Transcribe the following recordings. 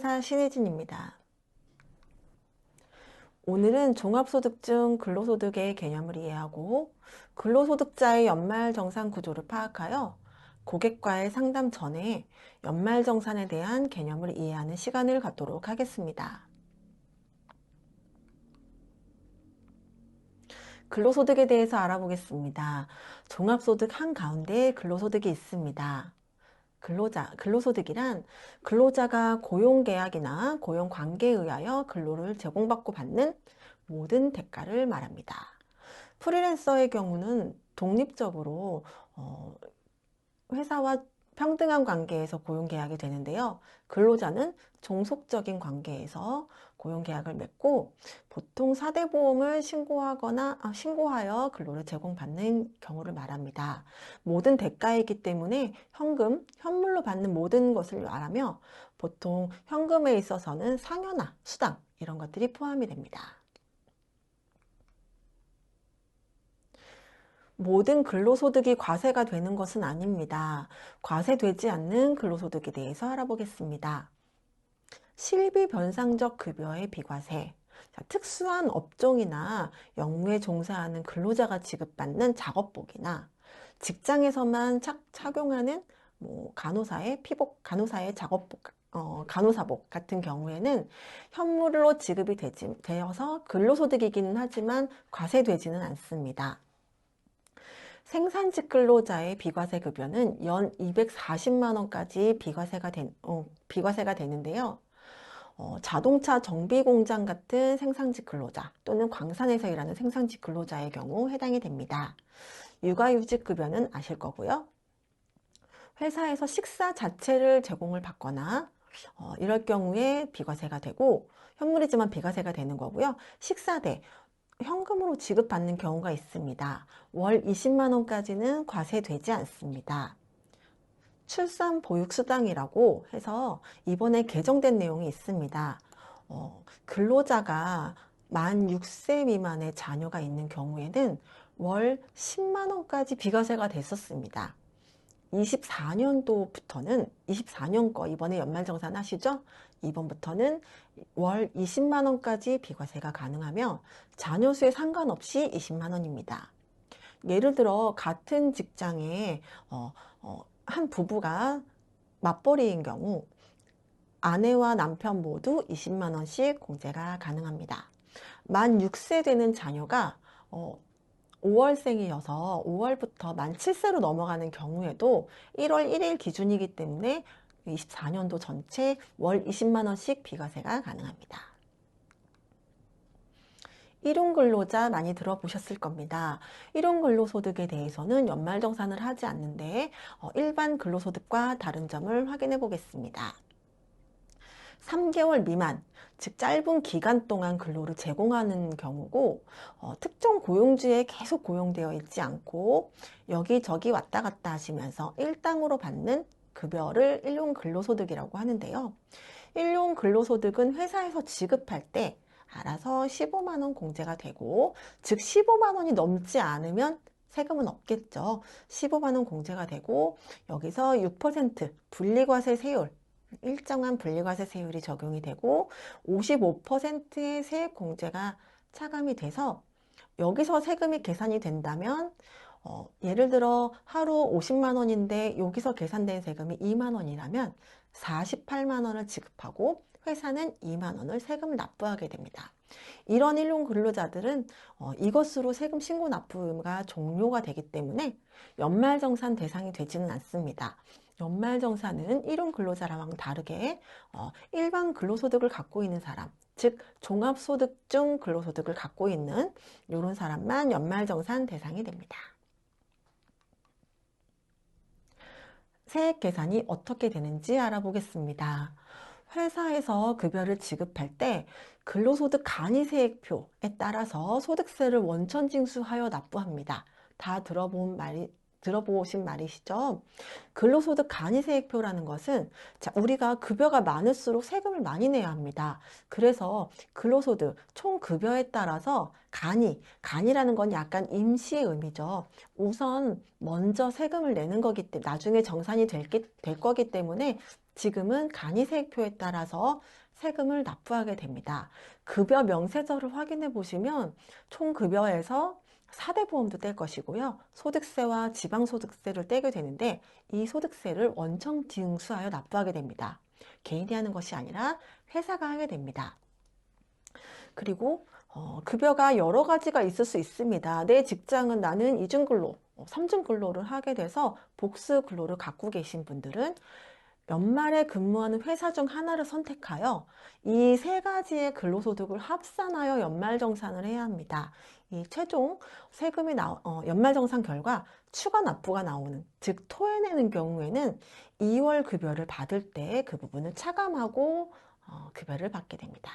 세무사 신혜진입니다. 오늘은 종합소득 중 근로소득의 개념을 이해하고 근로소득자의 연말정산 구조를 파악하여 고객과의 상담 전에 연말정산에 대한 개념을 이해하는 시간을 갖도록 하겠습니다. 근로소득에 대해서 알아보겠습니다. 종합소득 한가운데 근로소득이 있습니다. 근로소득이란 근로자가 고용계약이나 고용관계에 의하여 근로를 제공받고 받는 모든 대가를 말합니다. 프리랜서의 경우는 독립적으로 회사와 평등한 관계에서 고용계약이 되는데요. 근로자는 종속적인 관계에서 고용계약을 맺고 보통 4대 보험을 신고하여 근로를 제공받는 경우를 말합니다. 모든 대가이기 때문에 현물로 받는 모든 것을 말하며 보통 현금에 있어서는 상여나 수당 이런 것들이 포함이 됩니다. 모든 근로소득이 과세가 되는 것은 아닙니다. 과세되지 않는 근로소득에 대해서 알아보겠습니다. 실비 변상적 급여의 비과세. 특수한 업종이나 영무에 종사하는 근로자가 지급받는 작업복이나 직장에서만 착용하는 간호사의 피복, 간호사의 작업복, 간호사복 같은 경우에는 현물로 지급이 되어서 근로소득이기는 하지만 과세되지는 않습니다. 생산직 근로자의 비과세 급여는 연 240만 원까지 비과세가 되는데요. 자동차 정비 공장 같은 생산직 근로자 또는 광산에서 일하는 생산직 근로자의 경우 해당이 됩니다. 육아휴직 급여는 아실 거고요. 회사에서 식사 자체를 제공을 받거나 이럴 경우에 비과세가 되고 현물이지만 비과세가 되는 거고요. 식사대 현금으로 지급받는 경우가 있습니다. 월 20만 원까지는 과세되지 않습니다. 출산보육수당이라고 해서 이번에 개정된 내용이 있습니다. 근로자가 만 6세 미만의 자녀가 있는 경우에는 월 10만 원까지 비과세가 됐었습니다. 24년도부터는 24년 거 이번에 연말정산 하시죠? 이번부터는 월 20만 원까지 비과세가 가능하며 자녀 수에 상관없이 20만 원입니다. 예를 들어 같은 직장에 한 부부가 맞벌이인 경우 아내와 남편 모두 20만 원씩 공제가 가능합니다. 만 6세 되는 자녀가 5월생이어서 5월부터 만 7세로 넘어가는 경우에도 1월 1일 기준이기 때문에 24년도 전체 월 20만 원씩 비과세가 가능합니다. 일용근로자 많이 들어보셨을 겁니다. 일용근로소득에 대해서는 연말정산을 하지 않는데 일반 근로소득과 다른 점을 확인해 보겠습니다. 3개월 미만, 즉 짧은 기간 동안 근로를 제공하는 경우고 특정 고용주에 계속 고용되어 있지 않고 여기저기 왔다 갔다 하시면서 일당으로 받는 급여를 일용근로소득이라고 하는데요. 일용근로소득은 회사에서 지급할 때 알아서 15만 원 공제가 되고 즉 15만 원이 넘지 않으면 세금은 없겠죠. 15만 원 공제가 되고 여기서 6% 분리과세 세율 일정한 분리과세 세율이 적용이 되고 55%의 세액 공제가 차감이 돼서 여기서 세금이 계산이 된다면 예를 들어 하루 50만 원인데 여기서 계산된 세금이 2만 원이라면 48만 원을 지급하고 회사는 2만 원을 세금을 납부하게 됩니다. 이런 일용 근로자들은 이것으로 세금 신고 납부가 종료가 되기 때문에 연말정산 대상이 되지는 않습니다. 연말정산은 일용 근로자랑 다르게 일반 근로소득을 갖고 있는 사람, 즉 종합소득 중 근로소득을 갖고 있는 이런 사람만 연말정산 대상이 됩니다. 세액 계산이 어떻게 되는지 알아보겠습니다. 회사에서 급여를 지급할 때 근로소득 간이세액표에 따라서 소득세를 원천 징수하여 납부합니다. 다 들어보신 말이시죠? 근로소득 간이세액표라는 것은 우리가 급여가 많을수록 세금을 많이 내야 합니다. 그래서 근로소득 총급여에 따라서 간이라는 건 약간 임시의 의미죠. 우선 먼저 세금을 내는 거기 때문에 나중에 정산이 될 거기 때문에 지금은 간이세액표에 따라서 세금을 납부하게 됩니다. 급여 명세서를 확인해 보시면 총 급여에서 4대 보험도 뗄 것이고요. 소득세와 지방소득세를 떼게 되는데 이 소득세를 원천 징수하여 납부하게 됩니다. 개인이 하는 것이 아니라 회사가 하게 됩니다. 그리고 급여가 여러 가지가 있을 수 있습니다. 내 직장은 나는 이중근로, 삼중근로를 하게 돼서 복수근로를 갖고 계신 분들은 연말에 근무하는 회사 중 하나를 선택하여 이 세 가지의 근로소득을 합산하여 연말정산을 해야 합니다. 이 최종 세금이 연말정산 결과 추가 납부가 나오는, 즉 토해내는 경우에는 2월 급여를 받을 때 그 부분을 차감하고 급여를 받게 됩니다.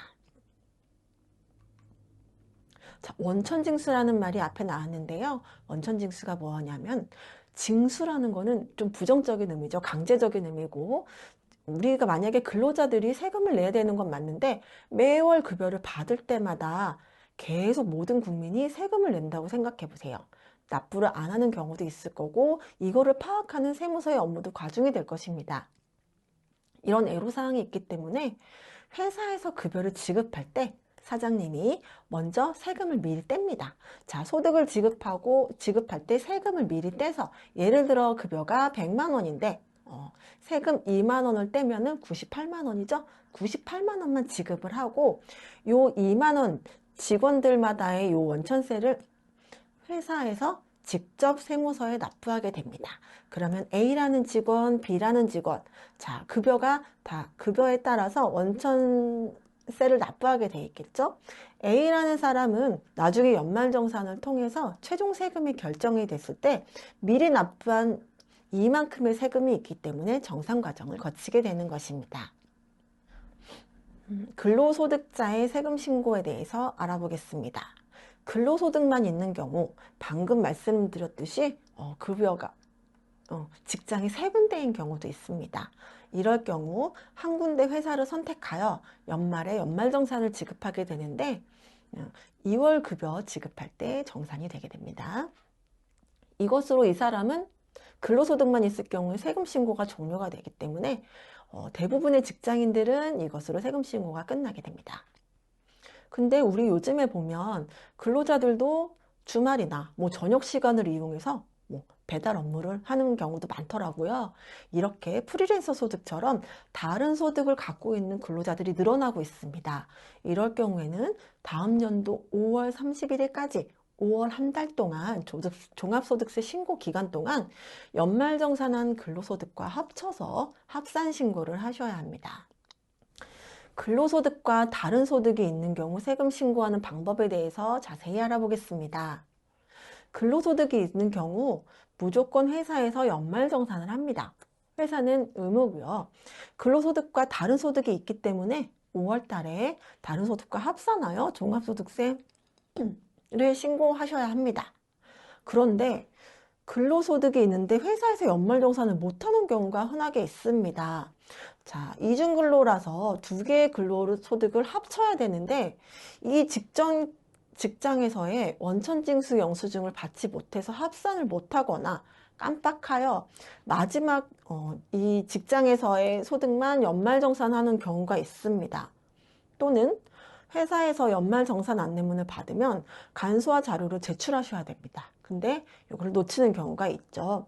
자, 원천징수라는 말이 앞에 나왔는데요. 원천징수가 뭐냐면 징수라는 거는 좀 부정적인 의미죠. 강제적인 의미고 우리가 만약에 근로자들이 세금을 내야 되는 건 맞는데 매월 급여를 받을 때마다 계속 모든 국민이 세금을 낸다고 생각해 보세요. 납부를 안 하는 경우도 있을 거고 이거를 파악하는 세무서의 업무도 과중이 될 것입니다. 이런 애로사항이 있기 때문에 회사에서 급여를 지급할 때 사장님이 먼저 세금을 미리 뗍니다. 자, 소득을 지급할 때 세금을 미리 떼서 예를 들어 급여가 100만 원인데 세금 2만 원을 떼면은 98만 원이죠. 98만 원만 지급을 하고 요 2만 원 직원들마다의 요 원천세를 회사에서 직접 세무서에 납부하게 됩니다. 그러면 A라는 직원, B라는 직원, 자, 급여에 따라서 원천세를 납부하게 돼 있겠죠? A라는 사람은 나중에 연말정산을 통해서 최종 세금이 결정이 됐을 때 미리 납부한 이만큼의 세금이 있기 때문에 정산 과정을 거치게 되는 것입니다. 근로소득자의 세금 신고에 대해서 알아보겠습니다. 근로소득만 있는 경우 방금 말씀드렸듯이 급여가 직장이 세 군데인 경우도 있습니다. 이럴 경우 한 군데 회사를 선택하여 연말에 연말정산을 지급하게 되는데 2월 급여 지급할 때 정산이 되게 됩니다. 이것으로 이 사람은 근로소득만 있을 경우에 세금 신고가 종료가 되기 때문에 대부분의 직장인들은 이것으로 세금 신고가 끝나게 됩니다. 근데 우리 요즘에 보면 근로자들도 주말이나 저녁 시간을 이용해서 배달 업무를 하는 경우도 많더라고요. 이렇게 프리랜서 소득처럼 다른 소득을 갖고 있는 근로자들이 늘어나고 있습니다. 이럴 경우에는 다음 연도 5월 31일까지 5월 한 달 동안 종합소득세 신고 기간 동안 연말정산한 근로소득과 합쳐서 합산신고를 하셔야 합니다. 근로소득과 다른 소득이 있는 경우 세금 신고하는 방법에 대해서 자세히 알아보겠습니다. 근로소득이 있는 경우 무조건 회사에서 연말정산을 합니다. 회사는 의무고요. 근로소득과 다른 소득이 있기 때문에 5월 달에 다른 소득과 합산하여 종합소득세를 신고하셔야 합니다. 그런데 근로소득이 있는데 회사에서 연말정산을 못하는 경우가 흔하게 있습니다. 자, 이중근로라서 두 개의 근로소득을 합쳐야 되는데 이 직장에서의 원천징수 영수증을 받지 못해서 합산을 못하거나 깜빡하여 마지막 이 직장에서의 소득만 연말정산하는 경우가 있습니다. 또는 회사에서 연말정산 안내문을 받으면 간소화 자료를 제출하셔야 됩니다. 근데 이걸 놓치는 경우가 있죠.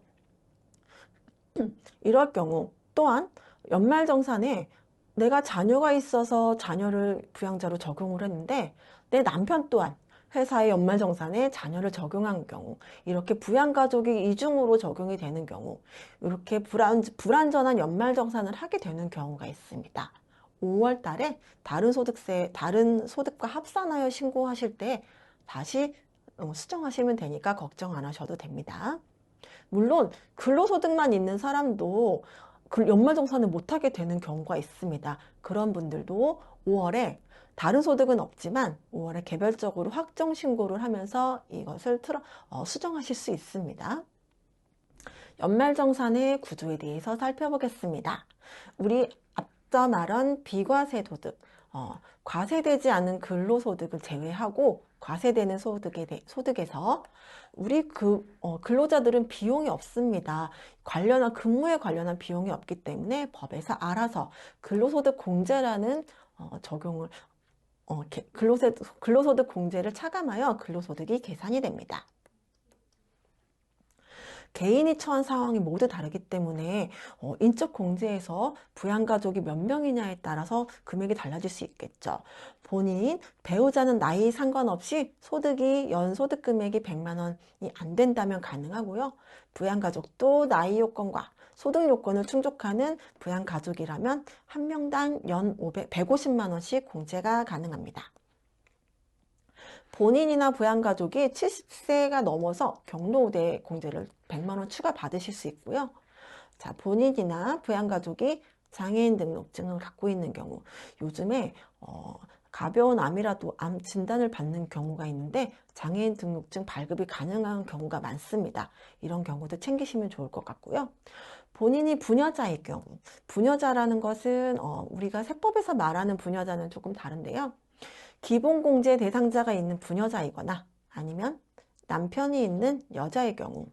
이럴 경우 또한 연말정산에 내가 자녀가 있어서 자녀를 부양자로 적용을 했는데 내 남편 또한 회사의 연말정산에 자녀를 적용한 경우, 이렇게 부양가족이 이중으로 적용이 되는 경우, 이렇게 불완전한 연말정산을 하게 되는 경우가 있습니다. 5월 달에 다른 소득과 합산하여 신고하실 때 다시 수정하시면 되니까 걱정 안 하셔도 됩니다. 물론 근로소득만 있는 사람도 연말정산을 못하게 되는 경우가 있습니다. 그런 분들도 5월에 다른 소득은 없지만 5월에 개별적으로 확정 신고를 하면서 이것을 수정하실 수 있습니다. 연말정산의 구조에 대해서 살펴보겠습니다. 우리 앞서 말한 비과세 소득, 과세되지 않은 근로소득을 제외하고 과세되는 소득에서 우리 근로자들은 비용이 없습니다. 근무에 관련한 비용이 없기 때문에 법에서 알아서 근로소득 공제라는 적용을 근로소득 공제를 차감하여 근로소득이 계산이 됩니다. 개인이 처한 상황이 모두 다르기 때문에 인적 공제에서 부양가족이 몇 명이냐에 따라서 금액이 달라질 수 있겠죠. 본인, 배우자는 나이 상관없이 연소득 금액이 100만 원이 안 된다면 가능하고요. 부양가족도 나이 요건과 소득 요건을 충족하는 부양가족이라면 한 명당 연 150만 원씩 공제가 가능합니다. 본인이나 부양가족이 70세가 넘어서 경로우대 공제를 100만 원 추가 받으실 수 있고요. 자, 본인이나 부양가족이 장애인 등록증을 갖고 있는 경우, 요즘에 가벼운 암이라도 암 진단을 받는 경우가 있는데 장애인 등록증 발급이 가능한 경우가 많습니다. 이런 경우도 챙기시면 좋을 것 같고요. 본인이 부녀자의 경우, 부녀자라는 것은 우리가 세법에서 말하는 부녀자는 조금 다른데요. 기본공제 대상자가 있는 부녀자이거나 아니면 남편이 있는 여자의 경우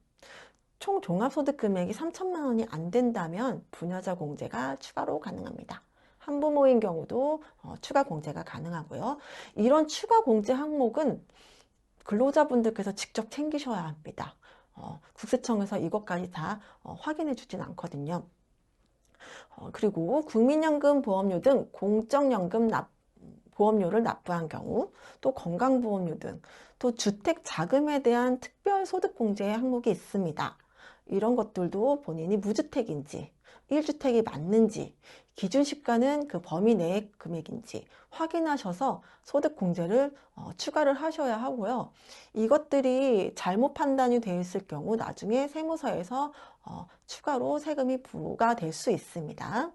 총 종합소득 금액이 3천만 원이 안 된다면 부녀자 공제가 추가로 가능합니다. 한부모인 경우도 추가 공제가 가능하고요. 이런 추가 공제 항목은 근로자분들께서 직접 챙기셔야 합니다. 국세청에서 이것까지 다 확인해 주진 않거든요. 그리고 국민연금, 보험료 등 공적연금 보험료를 납부한 경우, 또 건강보험료 등, 또 주택자금에 대한 특별소득공제 항목이 있습니다. 이런 것들도 본인이 무주택인지 1주택이 맞는지 기준시가는 그 범위 내의 금액인지 확인하셔서 소득공제를 추가를 하셔야 하고요. 이것들이 잘못 판단이 되어 있을 경우 나중에 세무서에서 추가로 세금이 부과될 수 있습니다.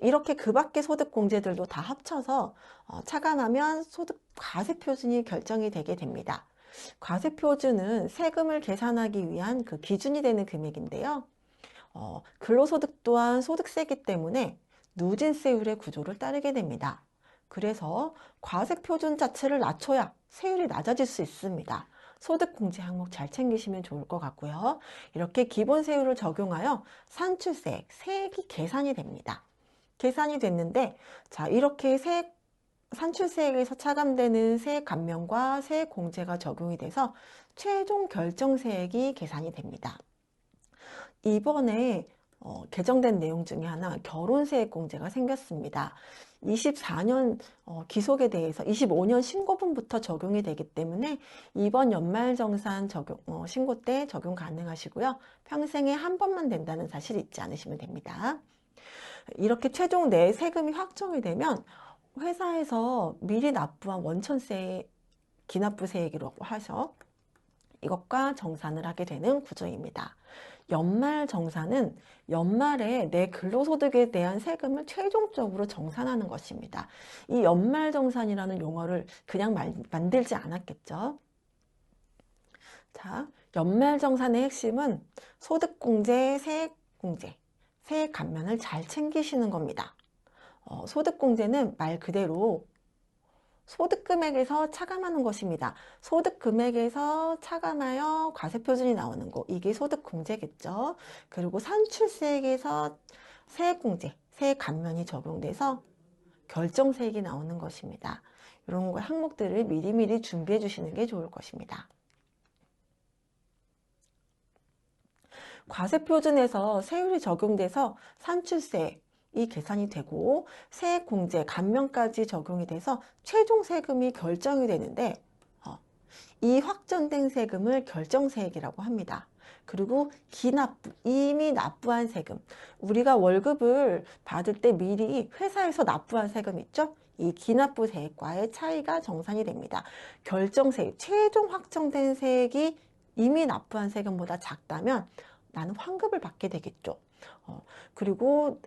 이렇게 그 밖의 소득공제들도 다 합쳐서 차감하면 소득 과세표준이 결정이 되게 됩니다. 과세표준은 세금을 계산하기 위한 그 기준이 되는 금액인데요. 근로소득 또한 소득세이기 때문에 누진세율의 구조를 따르게 됩니다. 그래서 과세표준 자체를 낮춰야 세율이 낮아질 수 있습니다. 소득공제 항목 잘 챙기시면 좋을 것 같고요. 이렇게 기본세율을 적용하여 산출세액, 세액이 계산이 됩니다. 계산이 됐는데, 자, 이렇게 산출세액에서 차감되는 세액 감면과 세액 공제가 적용이 돼서 최종 결정세액이 계산이 됩니다. 이번에 개정된 내용 중에 하나 결혼세액 공제가 생겼습니다. 24년 기속에 대해서 25년 신고분부터 적용이 되기 때문에 이번 연말정산 신고 때 적용 가능하시고요. 평생에 한 번만 된다는 사실 잊지 않으시면 됩니다. 이렇게 최종 내 세금이 확정이 되면 회사에서 미리 납부한 원천세 기납부세액이라고 하셔 이것과 정산을 하게 되는 구조입니다. 연말정산은 연말에 내 근로소득에 대한 세금을 최종적으로 정산하는 것입니다. 이 연말정산이라는 용어를 그냥 만들지 않았겠죠. 자, 연말정산의 핵심은 소득공제, 세액공제, 세액 감면을 잘 챙기시는 겁니다. 소득공제는 말 그대로 소득금액에서 차감하는 것입니다. 소득금액에서 차감하여 과세표준이 나오는 거, 이게 소득공제겠죠. 그리고 산출세액에서 세액공제, 세액 감면이 적용돼서 결정세액이 나오는 것입니다. 이런 항목들을 미리미리 준비해 주시는 게 좋을 것입니다. 과세표준에서 세율이 적용돼서 산출세 이 계산이 되고 세액공제, 감면까지 적용이 돼서 최종 세금이 결정이 되는데 이 확정된 세금을 결정세액이라고 합니다. 그리고 기납부, 이미 납부한 세금, 우리가 월급을 받을 때 미리 회사에서 납부한 세금 있죠? 이 기납부 세액과의 차이가 정산이 됩니다. 결정세액, 최종 확정된 세액이 이미 납부한 세금보다 작다면 나는 환급을 받게 되겠죠. 그리고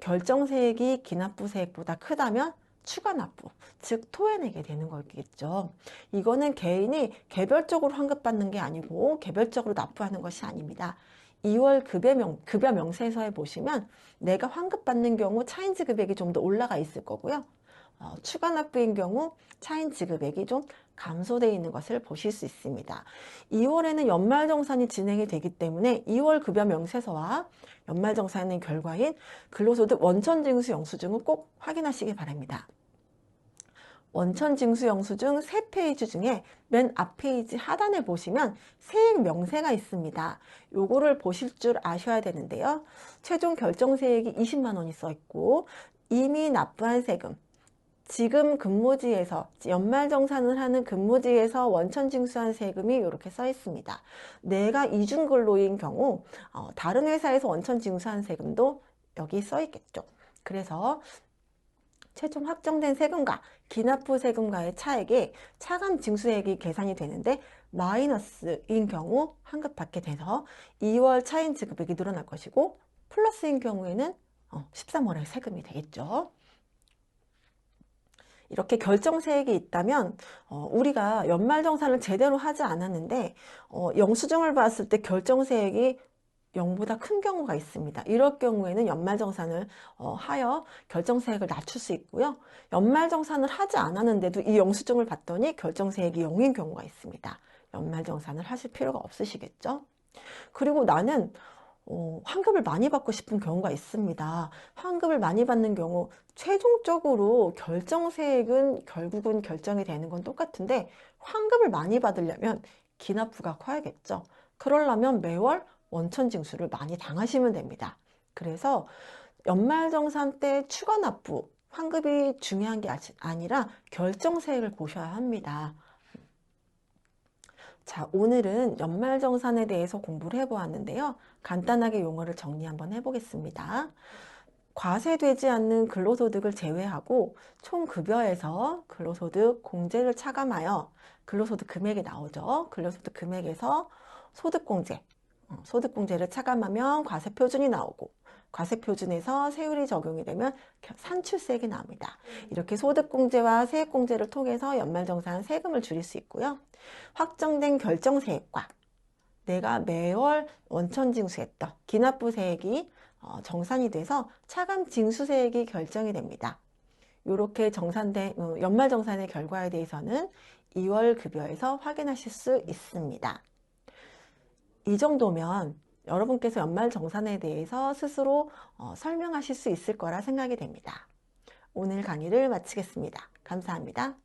결정세액이 기납부세액보다 크다면 추가납부, 즉 토해내게 되는 거겠죠. 이거는 개인이 개별적으로 환급받는 게 아니고 개별적으로 납부하는 것이 아닙니다. 2월 급여 명세서에 보시면 내가 환급받는 경우 차인지 금액이 좀 더 올라가 있을 거고요. 추가 납부인 경우 차인 지급액이 좀 감소되어 있는 것을 보실 수 있습니다. 2월에는 연말정산이 진행이 되기 때문에 2월 급여 명세서와 연말정산의 결과인 근로소득 원천징수 영수증을 꼭 확인하시기 바랍니다. 원천징수 영수증 3페이지 중에 맨 앞 페이지 하단에 보시면 세액 명세가 있습니다. 요거를 보실 줄 아셔야 되는데요. 최종 결정세액이 20만 원이 써 있고 이미 납부한 세금, 지금 근무지에서 연말정산을 하는 근무지에서 원천징수한 세금이 이렇게 써 있습니다. 내가 이중근로인 경우 다른 회사에서 원천징수한 세금도 여기 써 있겠죠. 그래서 최종 확정된 세금과 기납부 세금과의 차액이 차감 징수액이 계산이 되는데 마이너스인 경우 환급받게 돼서 2월 차인 지급액이 늘어날 것이고 플러스인 경우에는 13월에 세금이 되겠죠. 이렇게 결정세액이 있다면 우리가 연말정산을 제대로 하지 않았는데 영수증을 봤을 때 결정세액이 0보다 큰 경우가 있습니다. 이럴 경우에는 연말정산을 하여 결정세액을 낮출 수 있고요. 연말정산을 하지 않았는데도 이 영수증을 봤더니 결정세액이 0인 경우가 있습니다. 연말정산을 하실 필요가 없으시겠죠? 그리고 나는 환급을 많이 받고 싶은 경우가 있습니다. 환급을 많이 받는 경우 최종적으로 결정세액은 결국은 결정이 되는 건 똑같은데 환급을 많이 받으려면 기납부가 커야겠죠. 그러려면 매월 원천징수를 많이 당하시면 됩니다. 그래서 연말정산 때 추가 납부, 환급이 중요한 게 아니라 결정세액을 보셔야 합니다. 자, 오늘은 연말정산에 대해서 공부를 해보았는데요. 간단하게 용어를 정리 한번 해보겠습니다. 과세되지 않는 근로소득을 제외하고 총급여에서 근로소득 공제를 차감하여 근로소득 금액이 나오죠. 근로소득 금액에서 소득공제, 소득공제를 차감하면 과세표준이 나오고 과세표준에서 세율이 적용이 되면 산출세액이 나옵니다. 이렇게 소득공제와 세액공제를 통해서 연말정산 세금을 줄일 수 있고요. 확정된 결정세액과 내가 매월 원천징수했던 기납부세액이 정산이 돼서 차감징수세액이 결정이 됩니다. 이렇게 정산된 연말정산의 결과에 대해서는 2월 급여에서 확인하실 수 있습니다. 이 정도면 여러분께서 연말정산에 대해서 스스로 설명하실 수 있을 거라 생각이 됩니다. 오늘 강의를 마치겠습니다. 감사합니다.